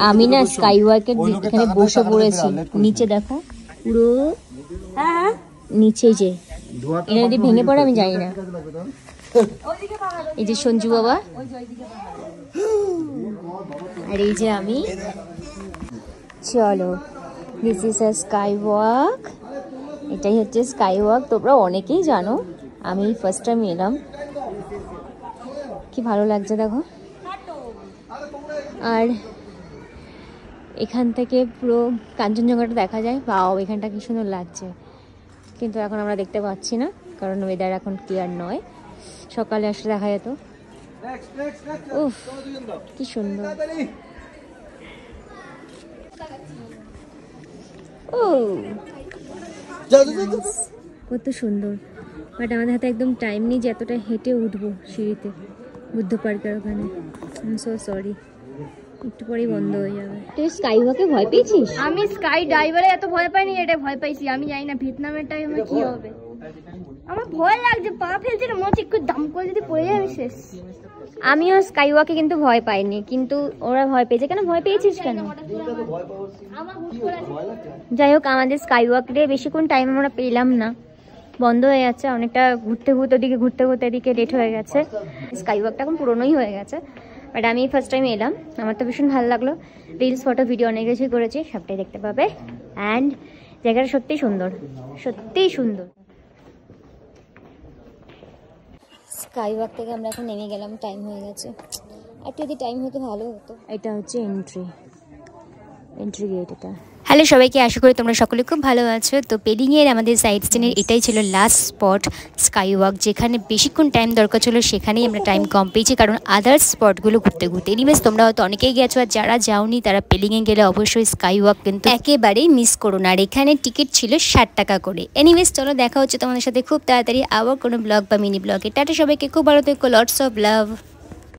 আমি না স্কাই ওয়াকের এখানে বসে পড়েছি, নিচে দেখো পুরো নিচে যে এটা যদি ভেঙে পড়ে আমি জানি না। এই যে সঞ্জু বাবা আর এই যে আমি। চলো, this is a sky walk. এটাই হচ্ছে স্কাই ওয়াক, তোমরা অনেকেই জানো, আমি ফার্স্ট টাইম এলাম। কি ভালো লাগছে দেখো। আর এখান থেকে পুরো কাঞ্চনজঙ্ঘাটা দেখা যায়। বাও, এখানটা কি সুন্দর লাগছে, কিন্তু এখন আমরা দেখতে পাচ্ছি না কারণ ওয়েদার এখন ক্লিয়ার নয়। সকালে আসলে দেখা যেত। উফ, কি সুন্দর। ও কত সুন্দর, বাট আমাদের হাতে একদম টাইম নেই যে এতটা হেঁটে উঠবো সিঁড়িতে বুদ্ধ পার্কের ওখানে। আই এম সো সরি, একটু পরেই বন্ধ হয়ে যাবে। তুই স্কাই ওয়াকে ভয় পেয়েছিস? আমি স্কাই ডাইভারে এত ভয় পাইনি, এটা ভয় পাইছি। আমি জানি না ভিয়েতনামের টাইমে কি হবে, আমার ভয় লাগছে। পা ফেলছে না, মনে হচ্ছে একটু দাম করে যদি পড়ে যাবে শেষ। আমিও স্কাই ওয়াকে কিন্তু ভয় পাইনি, কিন্তু ওরা ভয় পেয়েছে। কেন ভয় পেয়েছিস কেন? যাই হোক, আমাদের স্কাই ওয়াকে বেশিক্ষণ টাইম আমরা পেলাম না, বন্ধ হয়ে যাচ্ছে। অনেকটা ঘুরতে ঘুরতে ওদিকে ঘুরতে ঘুরতে এদিকে লেট হয়ে গেছে। স্কাই ওয়াকটা এখন পুরোনোই হয়ে গেছে, বাট আমি ফার্স্ট টাইম এলাম। আমার তো ভীষণ ভালো লাগলো। রিলস, ফটো, ভিডিও অনেক কিছুই করেছি, সবটাই দেখতে পাবে। অ্যান্ড জায়গাটা সত্যিই সুন্দর, সত্যিই সুন্দর। স্কাই ওয়াক থেকে আমরা এখন নেমে গেলাম, টাইম হয়ে গেছে। একটু যদি টাইম হতো ভালো হতো। এটা হচ্ছে এন্ট্রি গেট এটা। হ্যালো সবাইকে, আশা করি তোমরা সকলে খুব ভালো আছো। তো পেলিংয়ের আমাদের সাইড সিনের এটাই ছিল লাস্ট স্পট স্কাই ওয়াক, যেখানে বেশিক্ষণ টাইম দরকার ছিল সেখানেই আমরা টাইম কম পেয়েছি, কারণ আদার্স স্পটগুলো ঘুরতে ঘুরতে। এনিওয়েজ, তোমরা হয়তো অনেকেই গেছো, আর যারা যাওনি তারা পেলিংয়ে গেলে অবশ্যই স্কাই ওয়াক কিন্তু একেবারেই মিস করো না। আর এখানে টিকিট ছিল 60 টাকা করে। এনিওয়েজ, চলো দেখা হচ্ছে তোমাদের সাথে খুব তাড়াতাড়ি আবার কোনো ব্লগ বা মিনি ব্লগে। টাটা সবাইকে, খুব ভালো থেকো, লটস অফ লাভ।